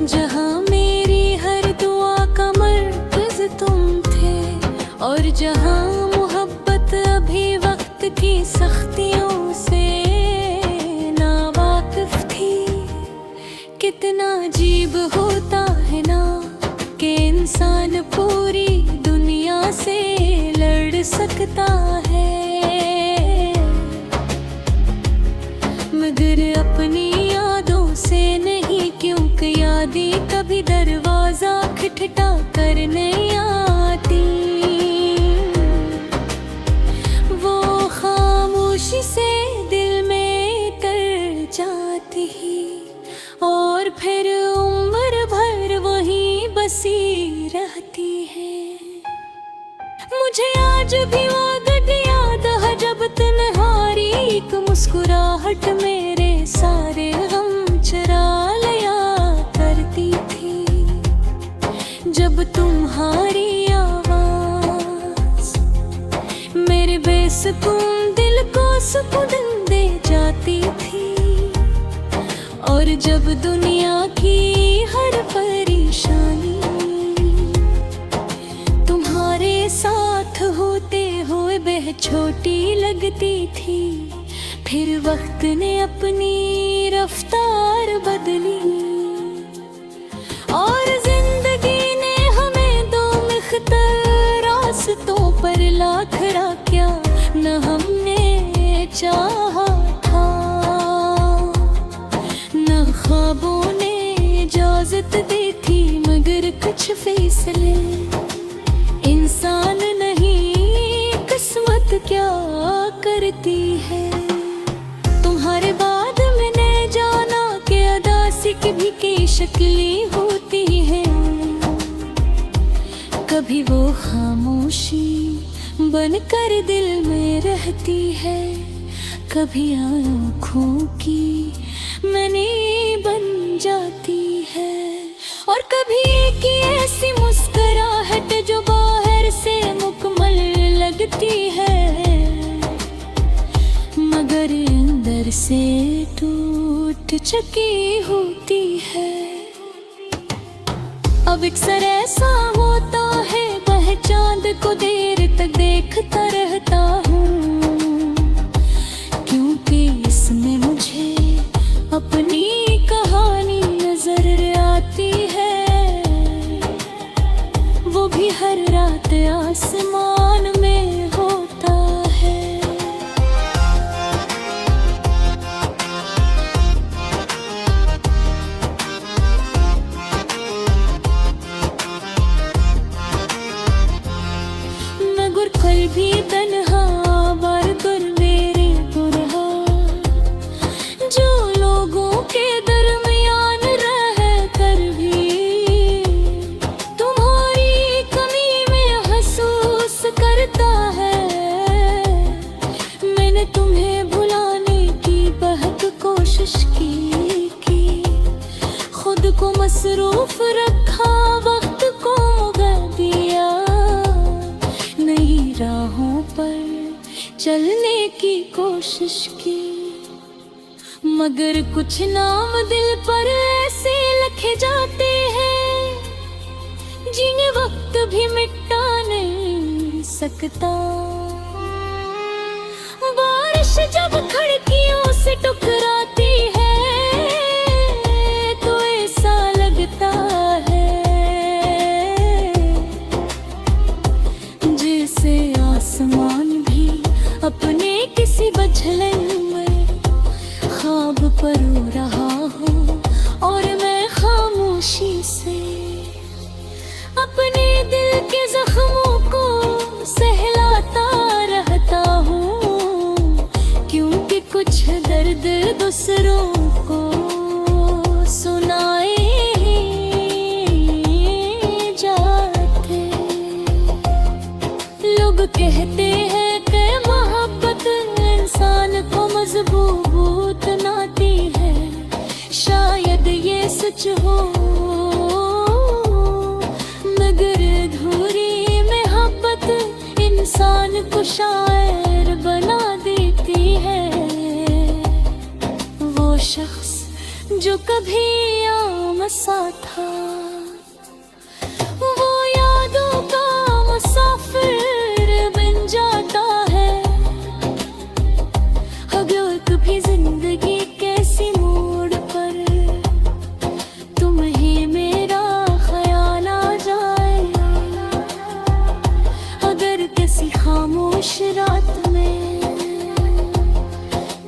जहाँ मेरी हर दुआ का मरकज़ तुम थे, और जहाँ मोहब्बत अभी वक्त की सख्तियों से नावाकिफ थी। कितना अजीब होता है ना कि इंसान पूरी दुनिया से लड़ सकता है, मगर अपनी यादों से नहीं, क्योंकि यादें कभी दरवाजा खटखटा कर नहीं आती। वो खामोशी से दिल में कर जाती ही, और फिर उम्र भर वहीं बसी रहती है। मुझे आज भी वो घड़ी याद है जब तन्हारी एक मुस्कुराहट मेरे सारे गम चुरा लिया करती थी। जब तुम्हारी आवाज मेरे बेसुकून दिल को सुकून दे जाती थी, और जब दुनिया की हर परेशानी तुम्हारे साथ होते हुए बेहद छोटी लगती थी, फिर वक्त ने अपनी रफ्तार बदली, और जिंदगी ने हमें दो मुख्तलिफ रास्तों पर ला खड़ा किया। न हमने चाहा था, न ख्वाबों ने इजाजत दी थी, मगर कुछ फैसले इंसान नहीं किस्मत क्या करती है। तुम्हारे बाद मैंने जाना कि अदासी की भी कई शक्लें होती है। कभी वो खामोशी बनकर दिल में रहती है, कभी आँखों की मैंने बन जाती है, और कभी एक ऐसी मुस्कुराहट जो बाहर से मुकम्मल लगती है, मगर अंदर से टूट चुकी होती है। अब अक्सर ऐसा होता है वह चांद को देर तक देखता रहता हूँ, क्योंकि इसमें मुझे अपनी कहानी नजर आती है। वो भी हर रात आसमान में होता है। मगर कल भी तन्हा बरकर मेरे पुरहा, जो लोगों के दरमियान रह कर भी तुम्हारी कमी में महसूस करता है। मैंने तुम्हें भुलाने की बहुत कोशिश की, खुद को मसरूफ रखा, वक्त को मुगा दिया, नई राहों पर चलने की कोशिश की, मगर कुछ नाम दिल पर ऐसे लिखे जाते हैं जिन्हें वक्त भी मिटा नहीं सकता। बारिश जब खिड़कियों से टकराती है तो ऐसा लगता है जैसे आसमान भी अपने किसी बछलन में ख्वाब पर रो रहा हो, और मैं खामोशी से अपने दिल के जख्मों को सहलाता रहता हूँ, क्योंकि कुछ दर्द दूसरों को सुनाए जाते। लोग कहते हैं कि मोहब्बत इंसान को मजबूत बनाती है, शायद ये सच हो, मगर अधूरी मोहब्बत इंसान को शायर बना देती है। वो शख्स जो कभी आमद बसा था। वो यादों का मुसाफिर बन जाता है। अगर कभी जिंदगी कैसी मोड़ पर तुम्हें मेरा ख्याल आ जाए, अगर किसी खामोश रात में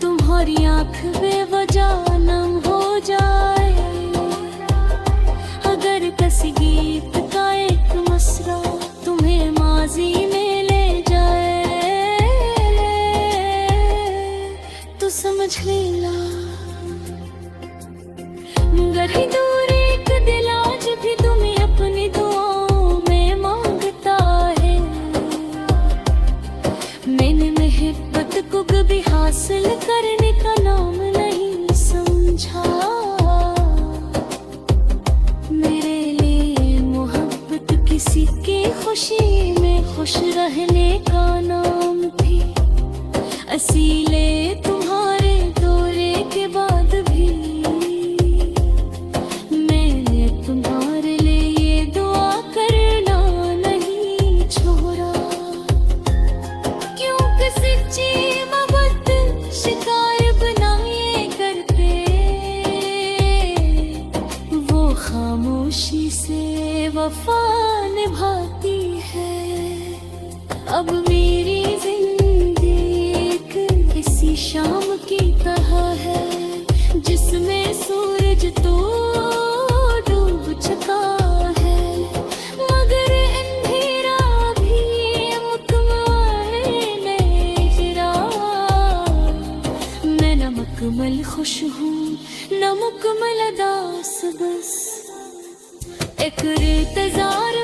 तुम्हारी आँख बेवजह नम हो जाए, अगर किसी गीत का एक मसरा तुम्हें माजी में ले जाए, तो समझ लेना मगर ही दूर एक दिल आज भी तुम्हें अपनी दुआओं में मांगता है। मैंने मोहब्बत को कभी हासिल करने का नाम नहीं समझा। मेरे लिए मोहब्बत किसी की खुशी में खुश रहने का नाम थी। असीले तुम्हारे दौरे के बाद भी मैंने तुम्हारे लिए ये दुआ करना नहीं छोड़ा, क्योंकि सच्ची मोहब्बत शिकार बनाए करते, वो खामोशी से वफा निभाती है। अब मेरी जिंदगी एक किसी शाम की तरह है जिसमें सूरज तो डूब चुका है, मगर अंधेरा भी मुकम्मल नहीं रहा। मैं न मुकम्मल खुश हूँ न मुकम्मल उदास, बस एक इंतजार